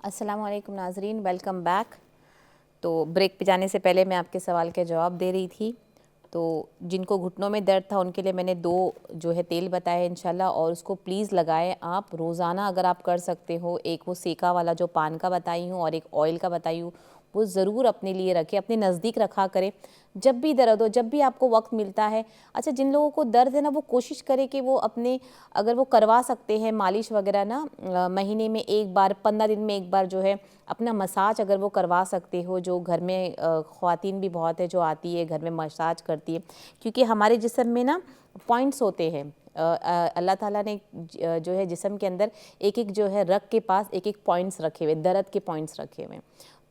अस्सलाम वालेकुम नाजरीन, वेलकम बैक। तो ब्रेक पे जाने से पहले मैं आपके सवाल के जवाब दे रही थी। तो जिनको घुटनों में दर्द था उनके लिए मैंने दो जो है तेल बताए इंशाल्लाह, और उसको प्लीज़ लगाएं आप रोज़ाना अगर आप कर सकते हो। एक वो सेका वाला जो पान का बताई हूँ और एक ऑयल का बताई हूँ, वो ज़रूर अपने लिए रखें, अपने नज़दीक रखा करें जब भी दर्द हो, जब भी आपको वक्त मिलता है। अच्छा, जिन लोगों को दर्द है ना, वो कोशिश करें कि वो अपने, अगर वो करवा सकते हैं मालिश वगैरह ना, महीने में एक बार, 15 दिन में एक बार जो है अपना मसाज अगर वो करवा सकते हो। जो घर में ख़वातीन भी बहुत है जो आती है घर में मसाज करती है, क्योंकि हमारे जिस्म में ना पॉइंट्स होते हैं। अल्लाह ताला ने जो है जिस्म के अंदर एक एक जो है रग के पास एक एक पॉइंट्स रखे हुए, दर्द के पॉइंट्स रखे हुए।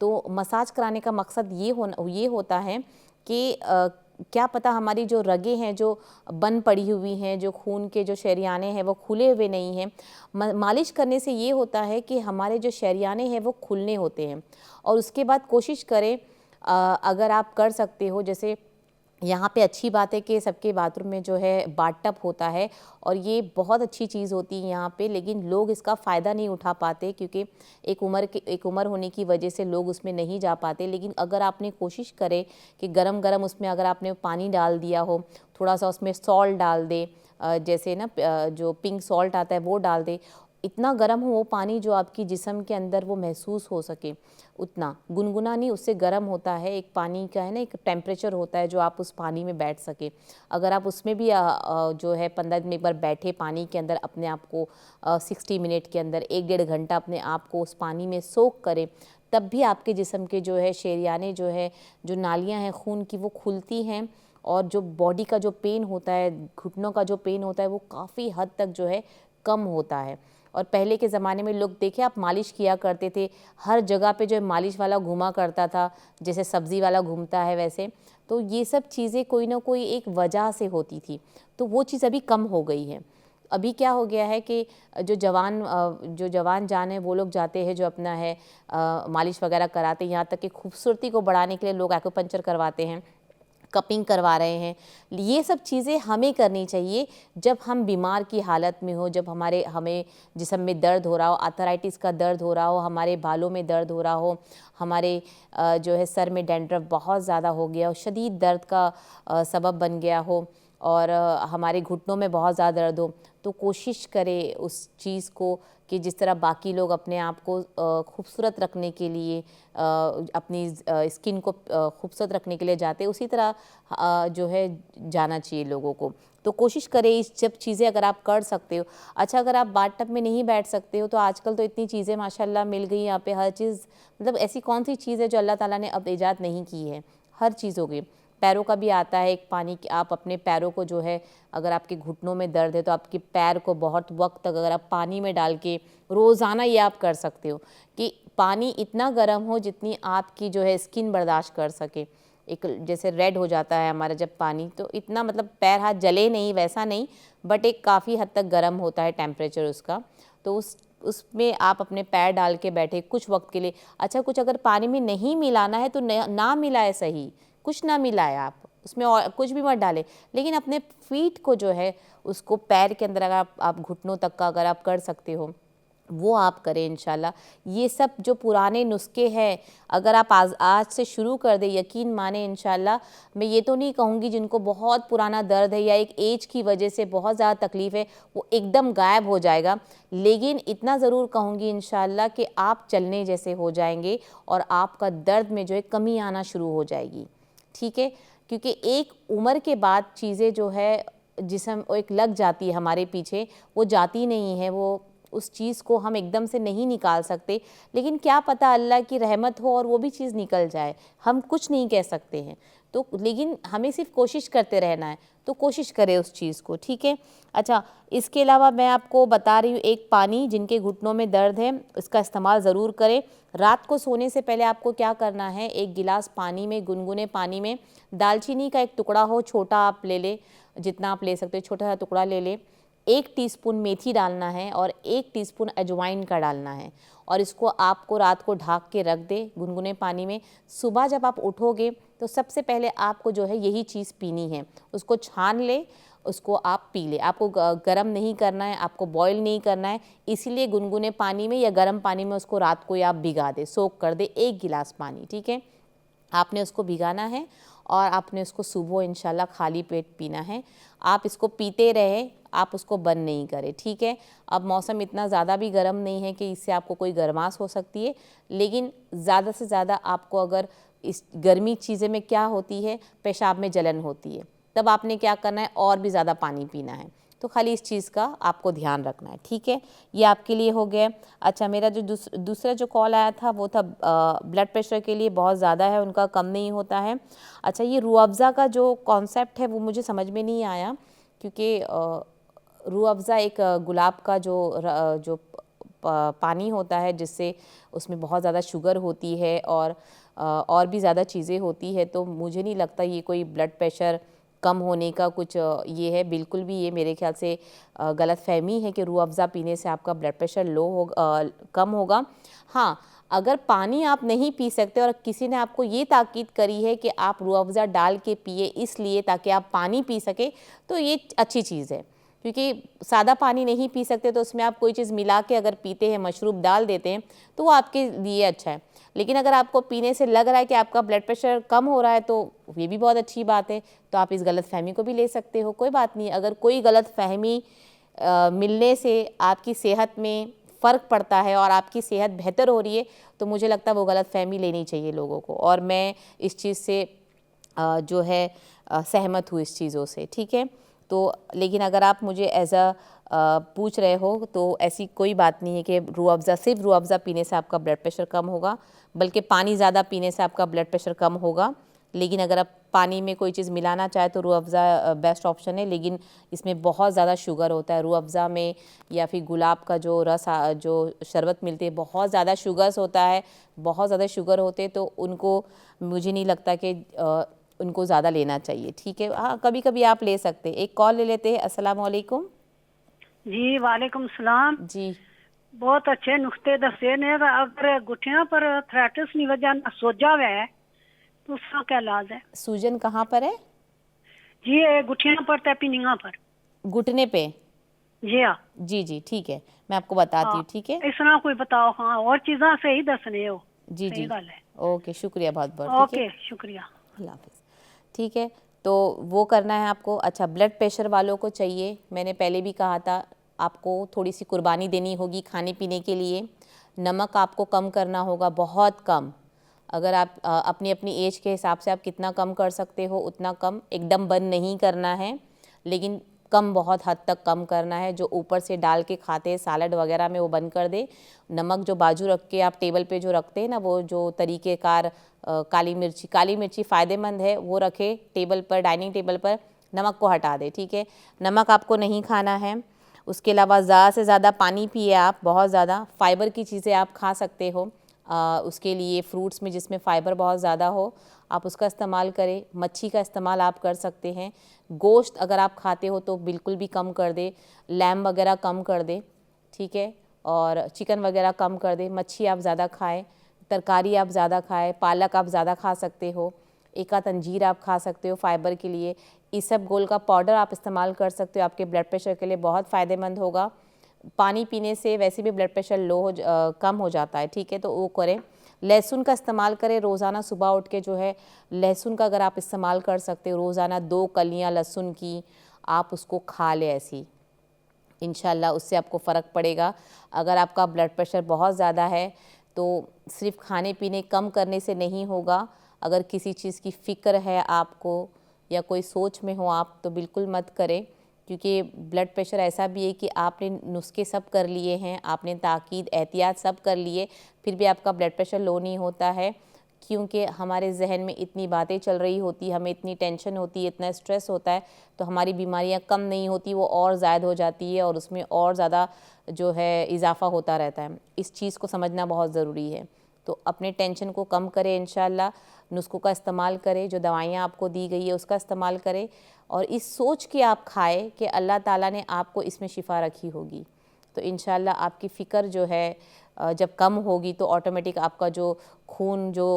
तो मसाज कराने का मकसद ये होता है कि क्या पता हमारी जो रगें हैं जो बंद पड़ी हुई हैं, जो खून के जो शरियाने हैं वो खुले हुए नहीं हैं। मालिश करने से ये होता है कि हमारे जो शरियाने हैं वो खुलने होते हैं। और उसके बाद कोशिश करें, अगर आप कर सकते हो, जैसे यहाँ पे अच्छी बात है कि सबके बाथरूम में जो है बाथ टब होता है, और ये बहुत अच्छी चीज़ होती है यहाँ पे, लेकिन लोग इसका फ़ायदा नहीं उठा पाते क्योंकि एक उम्र होने की वजह से लोग उसमें नहीं जा पाते। लेकिन अगर आपने कोशिश करे कि गरम गरम उसमें अगर आपने पानी डाल दिया हो, थोड़ा सा उसमें सॉल्ट डाल दे, जैसे ना जो पिंक सॉल्ट आता है वो डाल दे, इतना गर्म हो वो पानी जो आपकी जिस्म के अंदर वो महसूस हो सके, उतना गुनगुना नहीं, उससे गर्म होता है। एक पानी का है ना, एक टेम्परेचर होता है जो आप उस पानी में बैठ सके। अगर आप उसमें भी जो है 15 दिन में एक बार बैठे पानी के अंदर, अपने आप को 60 मिनट के अंदर 1-1.5 घंटा अपने आप को उस पानी में सोख करें, तब भी आपके जिस्म के जो है शरियाने जो है, जो नालियाँ हैं खून की, वो खुलती हैं। और जो बॉडी का जो पेन होता है, घुटनों का जो पेन होता है, वो काफ़ी हद तक जो है कम होता है। और पहले के ज़माने में लोग देखे आप मालिश किया करते थे, हर जगह पे जो मालिश वाला घूमा करता था, जैसे सब्ज़ी वाला घूमता है वैसे। तो ये सब चीज़ें कोई ना कोई एक वजह से होती थी, तो वो चीज़ अभी कम हो गई है। अभी क्या हो गया है कि जो जवान जान है वो लोग जाते हैं, जो अपना है मालिश वगैरह कराते हैं। यहाँ तक कि खूबसूरती को बढ़ाने के लिए लोग एक्यूपंक्चर करवाते हैं, कपिंग करवा रहे हैं। ये सब चीज़ें हमें करनी चाहिए जब हम बीमार की हालत में हो, जब हमें जिस्म में दर्द हो रहा हो, आर्थराइटिस का दर्द हो रहा हो, हमारे बालों में दर्द हो रहा हो, हमारे जो है सर में डैंड्रफ बहुत ज़्यादा हो गया हो, शदीद दर्द का सबब बन गया हो, और हमारे घुटनों में बहुत ज़्यादा दर्द हो। तो कोशिश करें उस चीज़ को कि जिस तरह बाकी लोग अपने आप को खूबसूरत रखने के लिए, अपनी स्किन को खूबसूरत रखने के लिए जाते, उसी तरह जो है जाना चाहिए लोगों को। तो कोशिश करें इस सब चीज़ें अगर आप कर सकते हो। अच्छा, अगर आप बाथ टब में नहीं बैठ सकते हो तो आजकल तो इतनी चीज़ें माशाल्लाह मिल गई यहाँ पे, हर चीज़, मतलब ऐसी कौन सी चीज़ है जो अल्लाह ताला ने अब ईजाद नहीं की है, हर चीज़ हो गई। पैरों का भी आता है एक पानी कि आप अपने पैरों को जो है, अगर आपके घुटनों में दर्द है तो आपके पैर को बहुत वक्त तक अगर आप पानी में डाल के रोज़ाना ये आप कर सकते हो कि पानी इतना गर्म हो जितनी आपकी जो है स्किन बर्दाश्त कर सके। एक जैसे रेड हो जाता है हमारा जब पानी, तो इतना मतलब पैर हाथ जले नहीं, वैसा नहीं, बट एक काफ़ी हद तक गर्म होता है टेम्परेचर उसका। तो उसमें आप अपने पैर डाल के बैठे कुछ वक्त के लिए। अच्छा, कुछ अगर पानी में नहीं मिलाना है तो ना मिलाए, सही कुछ ना मिलाए आप उसमें, और कुछ भी मत डालें, लेकिन अपने फीट को जो है उसको पैर के अंदर अगर आप घुटनों तक का अगर आप कर सकते हो वो आप करें इंशाल्लाह। ये सब जो पुराने नुस्खे हैं, अगर आप आज से शुरू कर दें, यकीन माने इंशाल्लाह, मैं ये तो नहीं कहूँगी जिनको बहुत पुराना दर्द है या एक एज की वजह से बहुत ज़्यादा तकलीफ़ है वो एकदम गायब हो जाएगा, लेकिन इतना ज़रूर कहूँगी इंशाल्लाह कि आप चलने जैसे हो जाएंगे और आपका दर्द में जो है कमी आना शुरू हो जाएगी। ठीक है, क्योंकि एक उम्र के बाद चीज़ें जो है जिसम एक लग जाती है हमारे पीछे, वो जाती नहीं है, वो उस चीज़ को हम एकदम से नहीं निकाल सकते। लेकिन क्या पता अल्लाह की रहमत हो और वो भी चीज़ निकल जाए, हम कुछ नहीं कह सकते हैं। तो लेकिन हमें सिर्फ कोशिश करते रहना है, तो कोशिश करें उस चीज़ को। ठीक है। अच्छा, इसके अलावा मैं आपको बता रही हूँ, एक पानी, जिनके घुटनों में दर्द है इसका इस्तेमाल ज़रूर करें। रात को सोने से पहले आपको क्या करना है, एक गिलास पानी में, गुनगुने पानी में, दालचीनी का एक टुकड़ा हो, छोटा आप ले लें, जितना आप ले सकते हो छोटा सा टुकड़ा ले लें, 1 टीस्पून मेथी डालना है और 1 टीस्पून अजवाइन का डालना है, और इसको आपको रात को ढक के रख दे गुनगुने पानी में। सुबह जब आप उठोगे तो सबसे पहले आपको जो है यही चीज़ पीनी है, उसको छान ले, उसको आप पी लें। आपको गरम नहीं करना है, आपको बॉईल नहीं करना है, इसीलिए गुनगुने पानी में या गर्म पानी में उसको रात को आप भिगा दें, सोक कर दें 1 गिलास पानी, ठीक है। आपने उसको भिगाना है और आपने उसको सुबह इंशाल्लाह खाली पेट पीना है। आप इसको पीते रहें, आप उसको बंद नहीं करें, ठीक है। अब मौसम इतना ज़्यादा भी गर्म नहीं है कि इससे आपको कोई गर्माश हो सकती है, लेकिन ज़्यादा से ज़्यादा आपको अगर इस गर्मी चीज़ें में क्या होती है, पेशाब में जलन होती है, तब आपने क्या करना है, और भी ज़्यादा पानी पीना है। तो खाली इस चीज़ का आपको ध्यान रखना है, ठीक है। ये आपके लिए हो गया। अच्छा, मेरा जो दूसरा जो कॉल आया था वो था ब्लड प्रेशर के लिए, बहुत ज़्यादा है उनका, कम नहीं होता है। अच्छा, ये रूह अफ़ज़ा का जो कॉन्सेप्ट है वो मुझे समझ में नहीं आया, क्योंकि रूह अफ़ज़ा एक गुलाब का जो पानी होता है, जिससे उसमें बहुत ज़्यादा शुगर होती है और भी ज़्यादा चीज़ें होती है, तो मुझे नहीं लगता ये कोई ब्लड प्रेशर कम होने का कुछ ये है। बिल्कुल भी ये मेरे ख्याल से गलतफ़हमी है कि रूह अफ़ज़ा पीने से आपका ब्लड प्रेशर कम होगा। हाँ, अगर पानी आप नहीं पी सकते और किसी ने आपको ये ताकीद करी है कि आप रूह अफ़ज़ा डाल के पिए इसलिए ताकि आप पानी पी सकें, तो ये अच्छी चीज़ है, क्योंकि सादा पानी नहीं पी सकते तो उसमें आप कोई चीज़ मिला के अगर पीते हैं, मशरूब डाल देते हैं, तो वो आपके लिए अच्छा है। लेकिन अगर आपको पीने से लग रहा है कि आपका ब्लड प्रेशर कम हो रहा है, तो ये भी बहुत अच्छी बात है, तो आप इस गलतफ़हमी को भी ले सकते हो, कोई बात नहीं। अगर कोई गलतफ़हमी मिलने से आपकी सेहत में फ़र्क पड़ता है और आपकी सेहत बेहतर हो रही है, तो मुझे लगता है वो गलतफ़हमी लेनी चाहिए लोगों को, और मैं इस चीज़ से जो है सहमत हूँ इस चीज़ों से, ठीक है। तो लेकिन अगर आप मुझे पूछ रहे हो, तो ऐसी कोई बात नहीं है कि सिर्फ रूह अफ़ज़ा पीने से आपका ब्लड प्रेशर कम होगा, बल्कि पानी ज़्यादा पीने से आपका ब्लड प्रेशर कम होगा। लेकिन अगर आप पानी में कोई चीज़ मिलाना चाहे तो रूह अफ़ज़ा बेस्ट ऑप्शन है, लेकिन इसमें बहुत ज़्यादा शुगर होता है। रूह अफ़ज़ा में या फिर गुलाब का जो जो शरबत मिलती है, बहुत ज़्यादा शुगर्स होता है, बहुत ज़्यादा शुगर होते हैं, तो उनको मुझे नहीं लगता कि उनको ज़्यादा लेना चाहिए, ठीक है। हाँ, कभी कभी आप ले सकते हैं। एक कॉल ले लेते हैं। अस्सलाम वालेकुम। जी वालेकुम सलाम। जी, बहुत अच्छे नुस्खे दसे ने। अगर गुठियां पर अर्थराइटिस की वजह ना सोजा हुआ है तो उसका क्या इलाज है? सूजन कहाँ पर है? जी ये गुठियां पर तैपिनिया पर। घुटने पे? जी हाँ। जी जी, ठीक है, मैं आपको बताती हाँ, हूँ, ठीक है। इस तरह कोई बताओ। हाँ, और चीज़ा सही दसने हो। जी सही जी, गल है। ओके, शुक्रिया बहुत बहुत, ठीक है। ओके, शुक्रिया। अल्लाह हाफ़िज़। ठीक है, तो वो करना है आपको। अच्छा, ब्लड प्रेशर वालों को चाहिए, मैंने पहले भी कहा था, आपको थोड़ी सी कुर्बानी देनी होगी खाने पीने के लिए। नमक आपको कम करना होगा, बहुत कम। अगर आप अपनी अपनी एज के हिसाब से आप कितना कम कर सकते हो उतना कम, एकदम बंद नहीं करना है, लेकिन कम, बहुत हद तक कम करना है। जो ऊपर से डाल के खाते हैं सैलड वगैरह में, वो बंद कर दे। नमक जो बाजू रख के आप टेबल पे जो रखते हैं ना, वो जो तरीक़ेकार काली मिर्ची फ़ायदेमंद है, वो रखे टेबल पर, डाइनिंग टेबल पर, नमक को हटा दे, ठीक है। नमक आपको नहीं खाना है। उसके अलावा ज़्यादा से ज़्यादा पानी पिए आप, बहुत ज़्यादा। फ़ाइबर की चीज़ें आप खा सकते हो, उसके लिए फ्रूट्स में जिसमें फ़ाइबर बहुत ज़्यादा हो, आप उसका इस्तेमाल करें। मच्छी का इस्तेमाल आप कर सकते हैं। गोश्त अगर आप खाते हो तो बिल्कुल भी कम कर दे। लैम वगैरह कम कर दे, ठीक है, और चिकन वगैरह कम कर दे। मच्छी आप ज़्यादा खाएं, तरकारी आप ज़्यादा खाएं, पालक आप ज़्यादा खा सकते हो, एक आध अंजीर आप खा सकते हो फ़ाइबर के लिए। इसबगोल का पाउडर आप इस्तेमाल कर सकते हो, आपके ब्लड प्रेशर के लिए बहुत फ़ायदेमंद होगा। पानी पीने से वैसे भी ब्लड प्रेशर कम हो जाता है, ठीक है, तो वो करें। लहसुन का इस्तेमाल करें रोज़ाना, सुबह उठ के जो है लहसुन का अगर आप इस्तेमाल कर सकते हो, रोज़ाना 2 कलियां लहसुन की आप उसको खा लें ऐसी, इंशाल्लाह उससे आपको फ़र्क पड़ेगा। अगर आपका ब्लड प्रेशर बहुत ज़्यादा है तो सिर्फ खाने पीने कम करने से नहीं होगा। अगर किसी चीज़ की फ़िक्र है आपको या कोई सोच में हो आप, तो बिल्कुल मत करें, क्योंकि ब्लड प्रेशर ऐसा भी है कि आपने नुस्खे सब कर लिए हैं, आपने ताकीद एहतियात सब कर लिए, फिर भी आपका ब्लड प्रेशर लो नहीं होता है, क्योंकि हमारे जहन में इतनी बातें चल रही होती, हमें इतनी टेंशन होती है, इतना स्ट्रेस होता है, तो हमारी बीमारियां कम नहीं होती, वो और ज़्यादा हो जाती है और उसमें और ज़्यादा जो है इजाफ़ा होता रहता है। इस चीज़ को समझना बहुत ज़रूरी है। तो अपने टेंशन को कम करें इंशाल्लाह, नुस्खों का इस्तेमाल करें, जो दवाइयाँ आपको दी गई है उसका इस्तेमाल करें, और इस सोच के आप खाएँ कि अल्लाह ताला ने आपको इसमें शिफ़ा रखी होगी। तो इंशाल्लाह आपकी फ़िक्र जो है जब कम होगी तो ऑटोमेटिक आपका जो खून जो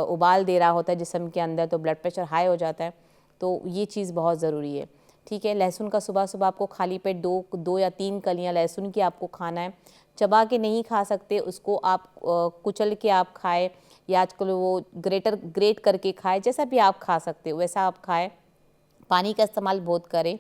उबाल दे रहा होता है जिस्म के अंदर, तो ब्लड प्रेशर हाई हो जाता है। तो ये चीज़ बहुत ज़रूरी है, ठीक है। लहसुन का सुबह सुबह आपको खाली पेट दो या 3 कलियां लहसुन की आपको खाना है। चबा के नहीं खा सकते, उसको आप कुचल के आप खाएं, या आजकल वो ग्रेट करके खाएं, जैसा भी आप खा सकते हो वैसा आप खाएं। पानी का इस्तेमाल बहुत करें।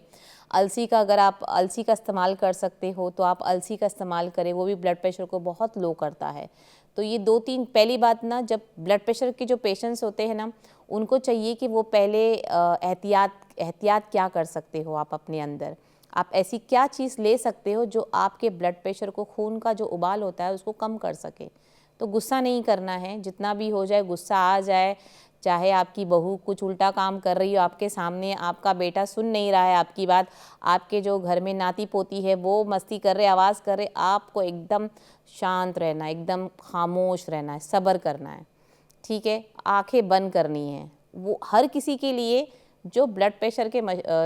अलसी का, अगर आप अलसी का इस्तेमाल कर सकते हो तो आप अलसी का इस्तेमाल करें, वो भी ब्लड प्रेशर को बहुत लो करता है। तो ये 2-3, पहली बात ना, जब ब्लड प्रेशर के जो पेशेंट्स होते हैं ना, उनको चाहिए कि वो पहले एहतियात क्या कर सकते हो आप अपने अंदर, आप ऐसी क्या चीज़ ले सकते हो जो आपके ब्लड प्रेशर को, खून का जो उबाल होता है उसको कम कर सके। तो गुस्सा नहीं करना है, जितना भी हो जाए, गुस्सा आ जाए, चाहे आपकी बहू कुछ उल्टा काम कर रही हो आपके सामने, आपका बेटा सुन नहीं रहा है आपकी बात, आपके जो घर में नाती पोती है वो मस्ती कर रहे, आवाज़ कर रहे, आपको एकदम शांत रहना है, एकदम खामोश रहना है, सब्र करना है, ठीक है। आंखें बंद करनी है। वो हर किसी के लिए जो ब्लड प्रेशर के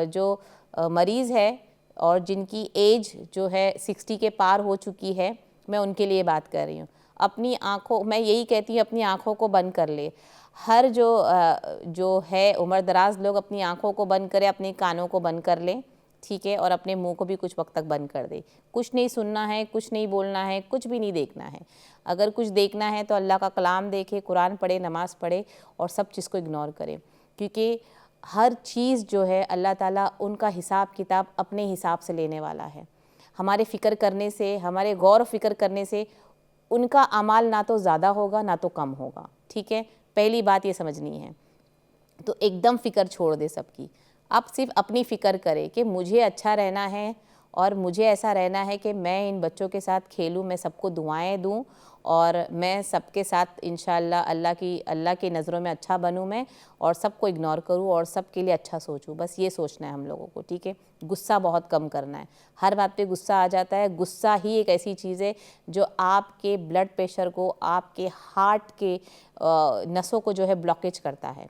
जो मरीज़ है और जिनकी एज जो है 60 के पार हो चुकी है, मैं उनके लिए बात कर रही हूँ। अपनी आँखों, मैं यही कहती हूँ, अपनी आँखों को बंद कर ले। हर जो है उम्रदराज लोग अपनी आँखों को बंद करें, अपने कानों को बंद कर लें, ठीक है, और अपने मुंह को भी कुछ वक्त तक बंद कर दे। कुछ नहीं सुनना है, कुछ नहीं बोलना है, कुछ भी नहीं देखना है। अगर कुछ देखना है तो अल्लाह का कलाम देखे, कुरान पढ़े, नमाज़ पढ़े, और सब चीज़ को इग्नोर करें, क्योंकि हर चीज़ जो है अल्लाह ताला उनका हिसाब किताब अपने हिसाब से लेने वाला है। हमारे फ़िक्र करने से, हमारे गौर फ़िक्र करने से उनका अमाल ना तो ज़्यादा होगा ना तो कम होगा, ठीक है। पहली बात ये समझनी है। तो एकदम फ़िक्र छोड़ दे सबकी, आप सिर्फ अपनी फ़िक्र करें कि मुझे अच्छा रहना है और मुझे ऐसा रहना है कि मैं इन बच्चों के साथ खेलूं, मैं सबको दुआएं दूं और मैं सबके साथ इंशाअल्लाह अल्लाह की नज़रों में अच्छा बनूं मैं, और सबको इग्नोर करूं और सबके लिए अच्छा सोचूं। बस ये सोचना है हम लोगों को, ठीक है। गुस्सा बहुत कम करना है। हर बात पे गुस्सा आ जाता है। गुस्सा ही एक ऐसी चीज़ है जो आपके ब्लड प्रेशर को, आपके हार्ट के नसों को जो है ब्लॉकेज करता है।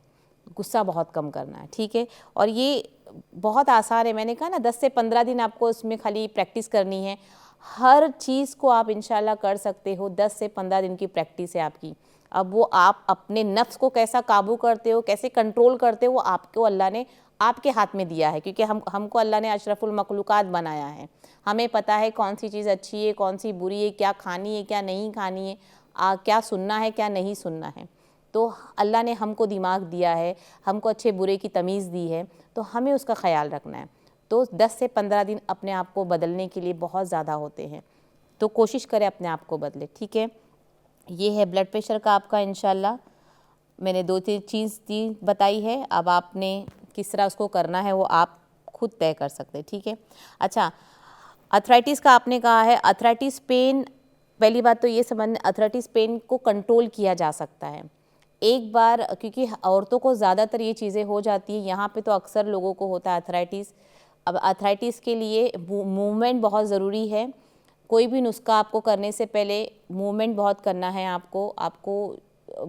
गुस्सा बहुत कम करना है, ठीक है। और ये बहुत आसान है, मैंने कहा ना 10 से 15 दिन आपको इसमें खाली प्रैक्टिस करनी है। हर चीज़ को आप इंशाल्लाह कर सकते हो। 10 से 15 दिन की प्रैक्टिस है आपकी। अब वो आप अपने नफ्स को कैसा काबू करते हो, कैसे कंट्रोल करते हो, वो आपको अल्लाह ने आपके हाथ में दिया है, क्योंकि हमको अल्लाह ने अशरफुल मखलूक़ात बनाया है। हमें पता है कौन सी चीज़ अच्छी है, कौन सी बुरी है, क्या खानी है, क्या नहीं खानी है, क्या सुनना है, क्या नहीं सुनना है। तो अल्लाह ने हमको दिमाग दिया है, हमको अच्छे बुरे की तमीज़ दी है, तो हमें उसका ख़याल रखना है। तो 10 से 15 दिन अपने आप को बदलने के लिए बहुत ज़्यादा होते हैं, तो कोशिश करें अपने आप को बदले, ठीक है। ये है ब्लड प्रेशर का आपका। इंशाल्लाह मैंने 2-3 चीज़ बताई है। अब आपने किस तरह उसको करना है वो आप खुद तय कर सकते हैं, ठीक है। अच्छा, अर्थराइटिस का आपने कहा है। अर्थराइटिस पेन, पहली बात तो ये समझ, अर्थराइटिस पेन को कंट्रोल किया जा सकता है एक बार, क्योंकि औरतों को ज़्यादातर ये चीज़ें हो जाती है। यहाँ पे तो अक्सर लोगों को होता है अर्थराइटिस। अब अर्थराइटिस के लिए मूवमेंट बहुत ज़रूरी है। कोई भी नुस्खा आपको करने से पहले मूवमेंट बहुत करना है आपको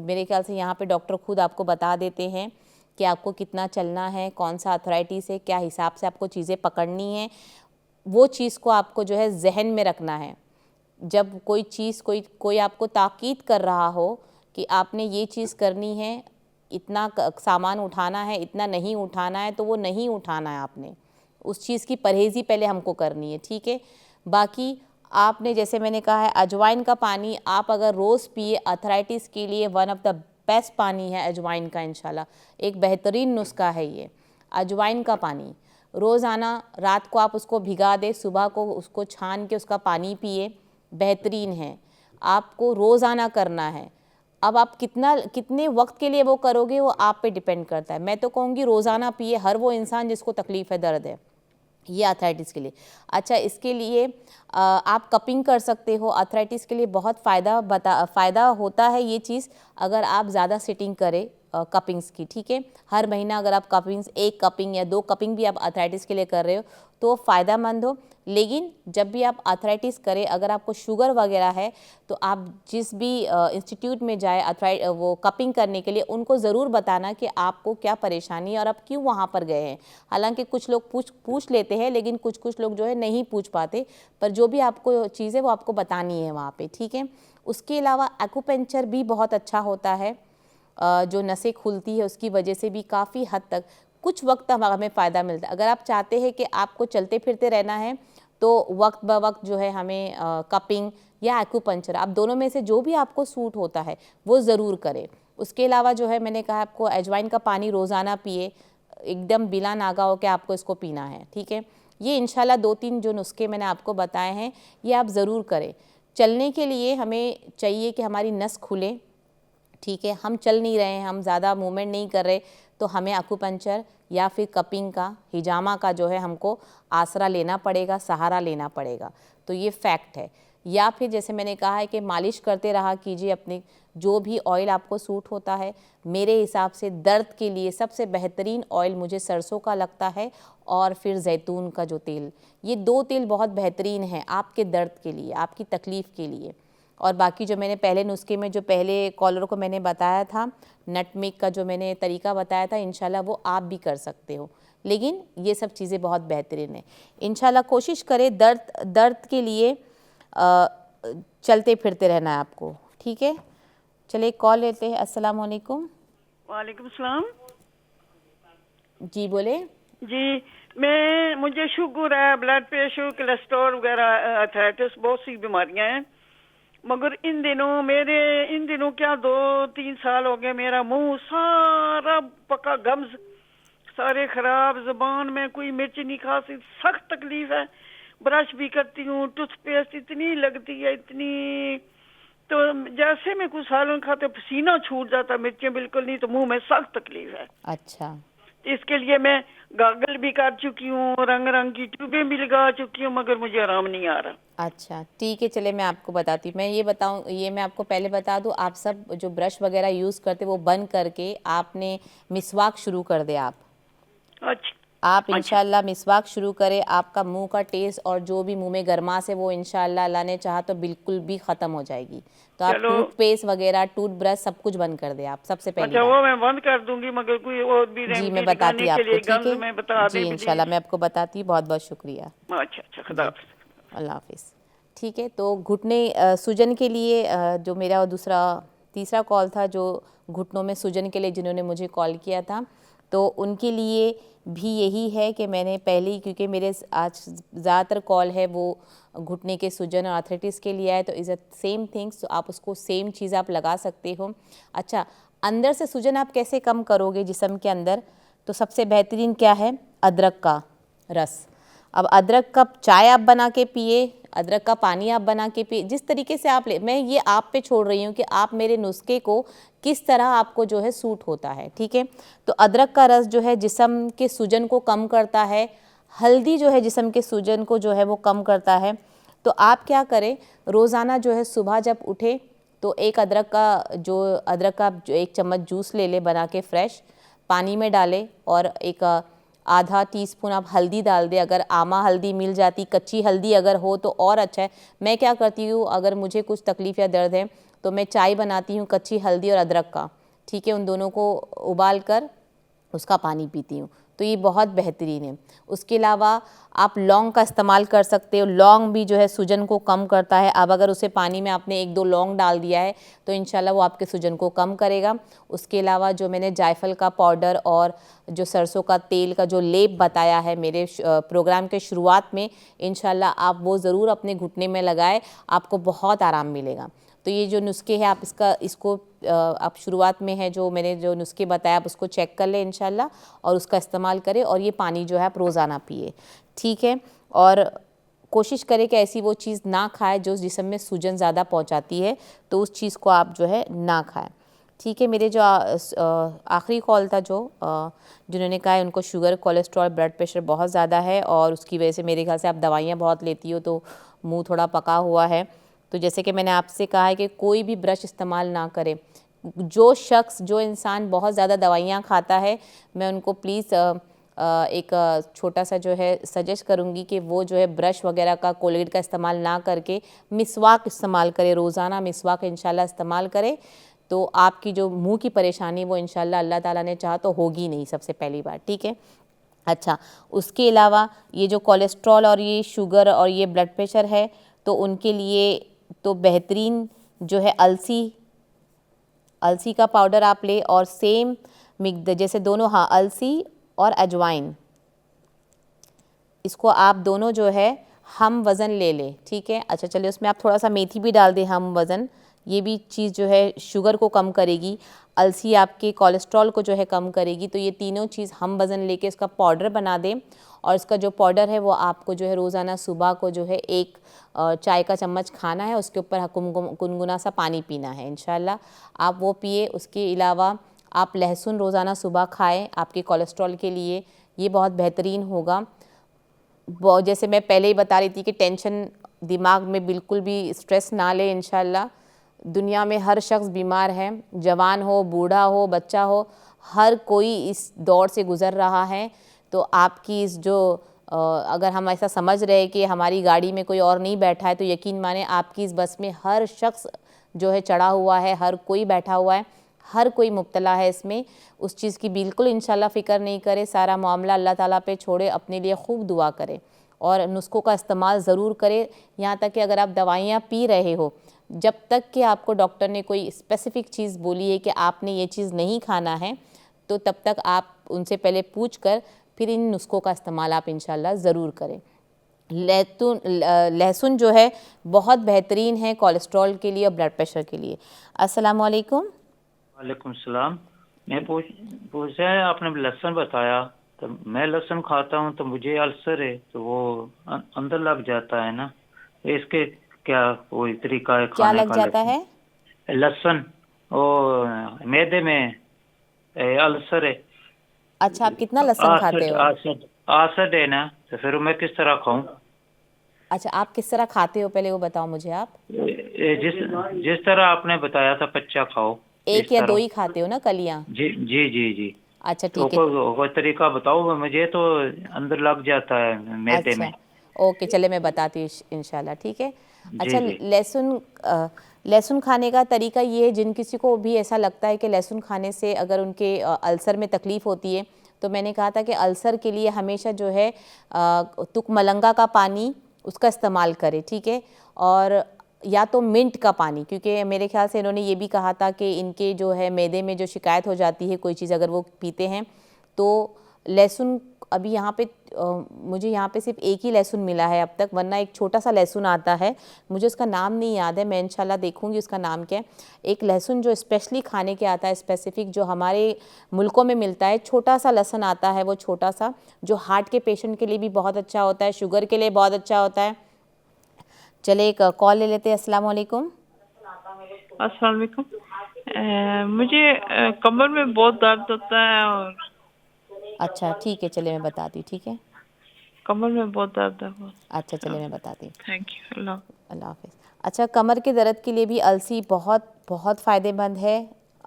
मेरे ख्याल से यहाँ पे डॉक्टर खुद आपको बता देते हैं कि आपको कितना चलना है, कौन सा अर्थराइटिस है, क्या हिसाब से आपको चीज़ें पकड़नी है। वो चीज़ को आपको जो है जहन में रखना है। जब कोई चीज़, कोई आपको ताकीद कर रहा हो कि आपने ये चीज़ करनी है, इतना सामान उठाना है, इतना नहीं उठाना है, तो वो नहीं उठाना है आपने। उस चीज़ की परहेज़ी पहले हमको करनी है, ठीक है। बाकी आपने, जैसे मैंने कहा है, अजवाइन का पानी आप अगर रोज़ पिए, अर्थराइटिस के लिए वन ऑफ द बेस्ट पानी है अजवाइन का। इंशाल्लाह एक बेहतरीन नुस्खा है ये अजवाइन का पानी। रोज़ाना रात को आप उसको भिगा दें, सुबह को उसको छान के उसका पानी पिए, बेहतरीन है। आपको रोज़ाना करना है। अब आप कितने वक्त के लिए वो करोगे वो आप पे डिपेंड करता है। मैं तो कहूँगी रोज़ाना पिए हर वो इंसान जिसको तकलीफ़ है, दर्द है, ये अर्थराइटिस के लिए। अच्छा, इसके लिए आप कपिंग कर सकते हो। अर्थराइटिस के लिए बहुत फ़ायदा होता है ये चीज़ अगर आप ज़्यादा सिटिंग करें कपिंग्स की, ठीक है। हर महीना अगर आप कपिंग्स, 1 कपिंग या 2 कपिंग भी आप अर्थराइटिस के लिए कर रहे हो तो फ़ायदेमंद हो। लेकिन जब भी आप अर्थराइटिस करें, अगर आपको शुगर वगैरह है तो आप जिस भी इंस्टीट्यूट में जाए वो कपिंग करने के लिए, उनको ज़रूर बताना कि आपको क्या परेशानी है और आप क्यों वहाँ पर गए हैं। हालांकि कुछ लोग पूछ लेते हैं, लेकिन कुछ लोग जो है नहीं पूछ पाते, पर जो भी आपको चीज़ है वो आपको बतानी है वहाँ पे, ठीक है। उसके अलावा एक्यूपंक्चर भी बहुत अच्छा होता है। जो नसें खुलती है उसकी वजह से भी काफ़ी हद तक कुछ वक्त हमें फ़ायदा मिलता है। अगर आप चाहते हैं कि आपको चलते फिरते रहना है तो वक्त ब वक्त जो है हमें कपिंग या एक्यूपंक्चर, आप दोनों में से जो भी आपको सूट होता है वो ज़रूर करें। उसके अलावा जो है मैंने कहा आपको अजवाइन का पानी रोज़ाना पिए, एकदम बिला नागा हो के आपको इसको पीना है, ठीक है। ये इंशाल्लाह 2-3 जो नुस्खे मैंने आपको बताए हैं ये आप ज़रूर करें। चलने के लिए हमें चाहिए कि हमारी नस खुले, ठीक है। हम चल नहीं रहे हैं, हम ज़्यादा मूवमेंट नहीं कर रहे, तो हमें एक्यूपंक्चर या फिर कपिंग का, हिजामा का जो है हमको आसरा लेना पड़ेगा, सहारा लेना पड़ेगा। तो ये फैक्ट है। या फिर जैसे मैंने कहा है कि मालिश करते रहा कीजिए अपनी, जो भी ऑयल आपको सूट होता है। मेरे हिसाब से दर्द के लिए सबसे बेहतरीन ऑयल मुझे सरसों का लगता है और फिर जैतून का जो तेल, ये 2 तेल बहुत बेहतरीन हैं आपके दर्द के लिए, आपकी तकलीफ़ के लिए। और बाकी जो मैंने पहले नुस्खे में जो पहले कॉलर को मैंने बताया था, नटमेग का जो मैंने तरीका बताया था, इंशाल्लाह वो आप भी कर सकते हो। लेकिन ये सब चीज़ें बहुत बेहतरीन है। इंशाल्लाह कोशिश करें दर्द के लिए चलते फिरते रहना है आपको, ठीक है। चलिए कॉल लेते हैं। अस्सलाम वालेकुम। वालेकुम सलाम जी बोले। जी। मुझे शुगर है, ब्लड प्रेशर, कोलेस्ट्रॉल वगैरह, अर्थराइटिस, बहुत सी बीमारियां हैं। मगर इन दिनों क्या 2-3 साल हो गए, मेरा मुंह सारा पका, गम्स सारे खराब, जुबान में कोई मिर्च नहीं खा सकती, सख्त तकलीफ है। ब्रश भी करती हूँ, टूथपेस्ट इतनी लगती है, इतनी, तो जैसे मैं कुछ सालन खाते पसीना छूट जाता, मिर्चें बिल्कुल नहीं, तो मुंह में सख्त तकलीफ है। अच्छा, इसके लिए मैं गागल भी कर चुकी हूँ, रंग की ट्यूबें भी लगा चुकी हूँ, मगर मुझे आराम नहीं आ रहा। अच्छा ठीक है। चले मैं आपको बताती हूँ। मैं आपको पहले बता दूँ, आप सब जो ब्रश वगैरह यूज़ करते वो बंद करके आपने मिसवाक शुरू कर दे। अच्छा आप इंशाल्लाह मिसवाक शुरू करें, आपका मुंह का टेस्ट और जो भी मुंह में गर्माश है वो इंशाल्लाह अल्लाह ने चाहा तो बिल्कुल भी ख़त्म हो जाएगी। तो आप टूथपेस्ट वगैरह, टूथब्रश सब कुछ बंद कर दें आप सबसे पहली अच्छा, बात। वो मैं बंद कर दूंगी, मगर कोई और भी जी मैं रेमेडी बताती लगाने हूँ के आपको, लिए ठीक गंज में बता है जी, दें इंशाल्लाह प्लीज। मैं आपको बताती हूँ। बहुत बहुत शुक्रिया अच्छा अच्छा, खुदा जी, हाफिज़। अल्लाह हाफिज़। ठीक है, तो घुटने सूजन के लिए जो मेरा तीसरा कॉल था, जो घुटनों में सूजन के लिए जिन्होंने मुझे कॉल किया था, तो उनके लिए भी यही है कि मैंने पहले ही, क्योंकि मेरे आज ज़्यादातर कॉल है वो घुटने के सूजन और आर्थराइटिस के लिए आए, तो इज़ अ सेम थिंग्स, तो आप उसको सेम चीज़ आप लगा सकते हो। अच्छा, अंदर से सूजन आप कैसे कम करोगे जिस्म के अंदर, तो सबसे बेहतरीन क्या है, अदरक का रस। अब अदरक का चाय आप बना के पिए, अदरक का पानी आप बना के पिए, जिस तरीके से आप ले, मैं ये आप पे छोड़ रही हूँ कि आप मेरे नुस्खे को किस तरह आपको जो है सूट होता है, ठीक है। तो अदरक का रस जो है जिस्म के सूजन को कम करता है, हल्दी जो है जिस्म के सूजन को जो है वो कम करता है। तो आप क्या करें, रोज़ाना जो है सुबह जब उठे तो एक अदरक का जो 1 चम्मच जूस ले ले बना के फ्रेश, पानी में डालें और एक आधा टीस्पून आप हल्दी डाल दें। अगर आमा हल्दी मिल जाती, कच्ची हल्दी अगर हो तो और अच्छा है। मैं क्या करती हूँ, अगर मुझे कुछ तकलीफ़ या दर्द है तो मैं चाय बनाती हूँ कच्ची हल्दी और अदरक का, ठीक है, उन दोनों को उबाल कर उसका पानी पीती हूँ, तो ये बहुत बेहतरीन है। उसके अलावा आप लौंग का इस्तेमाल कर सकते हो, लौंग भी जो है सूजन को कम करता है। अब अगर उसे पानी में आपने 1-2 लौंग डाल दिया है तो इंशाल्लाह वो आपके सूजन को कम करेगा। उसके अलावा जो मैंने जायफल का पाउडर और जो सरसों का तेल का जो लेप बताया है मेरे प्रोग्राम के शुरुआत में, इंशाल्लाह आप वो ज़रूर अपने घुटने में लगाए, आपको बहुत आराम मिलेगा। तो ये जो नुस्खे हैं आप इसको आप शुरुआत में है जो मैंने जो नुस्खे बताया आप उसको चेक कर लें इंशाल्लाह, और उसका इस्तेमाल करें, और ये पानी जो है आप रोज़ाना पिए, ठीक है। और कोशिश करें कि ऐसी वो चीज़ ना खाए जो जिस्म में सूजन ज़्यादा पहुंचाती है, तो उस चीज़ को आप जो है ना खाएं, ठीक है। मेरे जो आखिरी कॉल था जिन्होंने कहा है उनको शुगर, कोलेस्ट्रॉल, ब्लड प्रेशर बहुत ज़्यादा है और उसकी वजह से मेरे ख्याल से आप दवाइयाँ बहुत लेती हो तो मुँह थोड़ा पका हुआ है। तो जैसे कि मैंने आपसे कहा है कि कोई भी ब्रश इस्तेमाल ना करें। जो इंसान बहुत ज़्यादा दवाइयाँ खाता है, मैं उनको प्लीज़ एक छोटा सा जो है सजेस्ट करूँगी कि वो जो है ब्रश वगैरह का, कोलगेट का इस्तेमाल ना करके मिसवाक इस्तेमाल करें। रोज़ाना मिसवाक इंशाल्लाह इस्तेमाल करें तो आपकी जो मुंह की परेशानी वो इंशाल्लाह अल्लाह ताला ने चाहा तो होगी नहीं, सबसे पहली बात, ठीक है। अच्छा, उसके अलावा ये जो कोलेस्ट्रॉल और ये शुगर और ये ब्लड प्रेशर है, तो उनके लिए तो बेहतरीन जो है अलसी का पाउडर आप ले, और सेम जैसे दोनों, हाँ, अलसी और अजवाइन, इसको आप दोनों जो है हम वज़न ले लें, ठीक है। अच्छा चलिए, उसमें आप थोड़ा सा मेथी भी डाल दें, हम वज़न। ये भी चीज़ जो है शुगर को कम करेगी, अलसी आपके कोलेस्ट्रॉल को जो है कम करेगी। तो ये तीनों चीज़ हम वज़न लेके इसका पाउडर बना दें, और इसका जो पाउडर है वो आपको जो है रोज़ाना सुबह को जो है एक चाय का चम्मच खाना है, उसके ऊपर गुनगुना सा पानी पीना है। इंशाल्लाह आप वो पिए। उसके अलावा आप लहसुन रोज़ाना सुबह खाएँ, आपके कोलेस्ट्रॉल के लिए ये बहुत बेहतरीन होगा। जैसे मैं पहले ही बता रही थी कि टेंशन दिमाग में बिल्कुल भी स्ट्रेस ना ले। इंशाल्लाह दुनिया में हर शख्स बीमार है, जवान हो, बूढ़ा हो, बच्चा हो, हर कोई इस दौर से गुज़र रहा है। तो आपकी इस जो अगर हम ऐसा समझ रहे हैं कि हमारी गाड़ी में कोई और नहीं बैठा है, तो यकीन माने आपकी इस बस में हर शख्स जो है चढ़ा हुआ है, हर कोई बैठा हुआ है, हर कोई मुब्तला है इसमें। उस चीज़ की बिल्कुल इंशाल्लाह फ़िक्र नहीं करे, सारा मामला अल्लाह ताला पे छोड़े, अपने लिए खूब दुआ करे और नुस्ख़ों का इस्तेमाल ज़रूर करे। यहाँ तक कि अगर आप दवाइयाँ पी रहे हो, जब तक कि आपको डॉक्टर ने कोई स्पेसिफ़िक चीज़ बोली है कि आपने ये चीज़ नहीं खाना है, तो तब तक आप उनसे पहले पूछ कर फिर इन नुस्ख़ों का इस्तेमाल आप इंशाल्लाह ज़रूर करें। लहसुन जो है बहुत बेहतरीन है कोलेस्ट्रॉल के लिए और ब्लड प्रेशर के लिए। अस्सलाम वालेकुम। वालेकुम सलाम। मैं पूछा है, आपने लहसुन बताया, तो मैं लहसुन खाता हूँ तो मुझे अल्सर है, तो वो अंदर लग जाता है ना, इसके क्या कोई तरीका है क्या खाने लग का? जाता है? लहसुन वो मैदे में अल्सर है। अच्छा, आप कितना लहसुन खाते आसड हो? आसड आसड है ना, तो फिर मैं किस तरह खाऊं? अच्छा, आप किस तरह खाते हो पहले वो बताओ मुझे आप। जिस जिस तरह आपने बताया था, कच्चा खाओ, एक इस या दो तरह। ही खाते हो ना कलियाँ? जी जी जी जी। अच्छा तो ठीक है। कोई तरीका बताओ, मुझे तो अंदर लग जाता है मैदे में। अच्छा ओके, चले मैं बताती हूँ इंशाल्लाह, ठीक है। जी अच्छा, जी लहसुन खाने का तरीका ये है, जिन किसी को भी ऐसा लगता है कि लहसुन खाने से अगर उनके अल्सर में तकलीफ़ होती है, तो मैंने कहा था कि अल्सर के लिए हमेशा जो है तुक मलंगा का पानी उसका इस्तेमाल करें, ठीक है। और या तो मिंट का पानी, क्योंकि मेरे ख्याल से इन्होंने ये भी कहा था कि इनके जो है मैदे में जो शिकायत हो जाती है कोई चीज़ अगर वो पीते हैं, तो लहसुन अभी यहाँ पे मुझे यहाँ पे सिर्फ एक ही लहसुन मिला है अब तक, वरना एक छोटा सा लहसुन आता है, मुझे उसका नाम नहीं याद है, मैं इंशाल्लाह देखूँगी उसका नाम क्या है। एक लहसुन जो स्पेशली खाने के आता है, स्पेसिफिक जो हमारे मुल्कों में मिलता है, छोटा सा लहसुन आता है, वो छोटा सा, जो हार्ट के पेशेंट के लिए भी बहुत अच्छा होता है, शुगर के लिए बहुत अच्छा होता है। चले एक कॉल ले लेते हैं। अस्सलाम वालेकुम। अस्सलाम वालेकुम। मुझे कमर में बहुत दर्द होता है और अच्छा ठीक है, चले मैं बताती हूँ, ठीक है। कमर में बहुत दर्द है बहुत। अच्छा चले मैं बताती हूँ। Thank you. अल्लाह अल्लाह हाफ़िज़। अच्छा, कमर के दर्द के लिए भी अलसी बहुत बहुत फ़ायदेमंद है,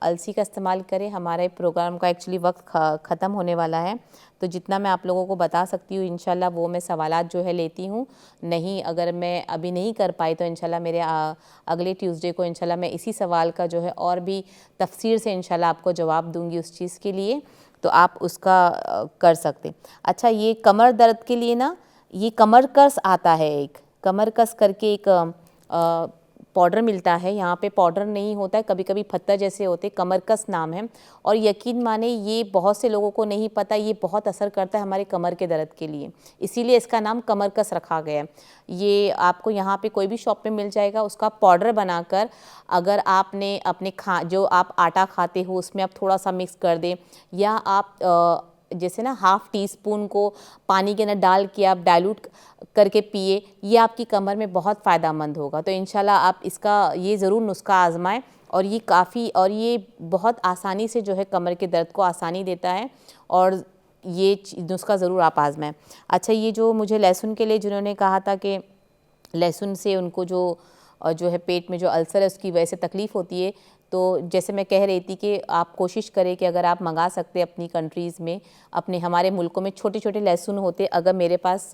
अलसी का इस्तेमाल करें। हमारे प्रोग्राम का एक्चुअली वक्त ख़त्म होने वाला है, तो जितना मैं आप लोगों को बता सकती हूँ इंशाल्लाह वो मैं सवालात जो है लेती हूँ। नहीं, अगर मैं अभी नहीं कर पाई तो इंशाल्लाह मेरे अगले ट्यूसडे को इंशाल्लाह मैं इसी सवाल का जो है और भी तफसीर से इंशाल्लाह आपको जवाब दूँगी उस चीज़ के लिए, तो आप उसका कर सकते। अच्छा, ये कमर दर्द के लिए ना, ये कमर कस आता है, एक कमर कस करके एक पाउडर मिलता है। यहाँ पे पाउडर नहीं होता है, कभी कभी पत्थर जैसे होते, कमरकस नाम है। और यकीन माने ये बहुत से लोगों को नहीं पता, ये बहुत असर करता है हमारे कमर के दर्द के लिए, इसीलिए इसका नाम कमरकस रखा गया है। ये आपको यहाँ पे कोई भी शॉप में मिल जाएगा, उसका पाउडर बनाकर अगर आपने अपने जो आप आटा खाते हो उसमें आप थोड़ा सा मिक्स कर दें, या आप जैसे ना हाफ़ टी स्पून को पानी के अंदर डाल के आप डाइल्यूट करके पिए, ये आपकी कमर में बहुत फ़ायदेमंद होगा। तो इंशाल्लाह आप इसका ये ज़रूर नुस्खा आज़माएं, और ये काफ़ी, और ये बहुत आसानी से जो है कमर के दर्द को आसानी देता है, और ये नुस्खा ज़रूर आप आज़माएं। अच्छा, ये जो मुझे लहसुन के लिए जिन्होंने कहा था कि लहसुन से उनको जो है पेट में जो अल्सर है उसकी वजह से तकलीफ़ होती है, तो जैसे मैं कह रही थी कि आप कोशिश करें कि अगर आप मंगा सकते अपनी कंट्रीज़ में, अपने हमारे मुल्कों में छोटे छोटे लहसुन होते, अगर मेरे पास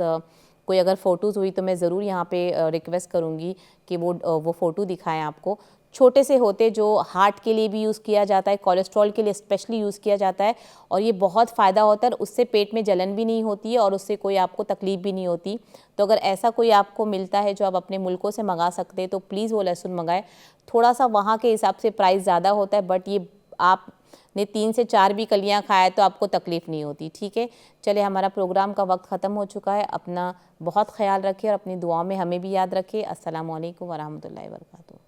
कोई अगर फ़ोटोज़ हुई तो मैं ज़रूर यहाँ पे रिक्वेस्ट करूँगी कि वो फ़ोटो दिखाएं आपको। छोटे से होते जो हार्ट के लिए भी यूज़ किया जाता है, कोलेस्ट्रॉल के लिए स्पेशली यूज़ किया जाता है, और ये बहुत फ़ायदा होता है, उससे पेट में जलन भी नहीं होती है और उससे कोई आपको तकलीफ़ भी नहीं होती। तो अगर ऐसा कोई आपको मिलता है जो आप अपने मुल्कों से मंगा सकते हैं, तो प्लीज़ वो लहसुन मंगाएं। थोड़ा सा वहाँ के हिसाब से प्राइस ज़्यादा होता है, बट ये आप नहीं 3 से 4 भी कलियां खाए तो आपको तकलीफ़ नहीं होती। ठीक है, चले हमारा प्रोग्राम का वक्त ख़त्म हो चुका है। अपना बहुत ख्याल रखें और अपनी दुआओं में हमें भी याद रखें। अस्सलामु अलैकुम वरहमतुल्लाहि वबरकातुहू।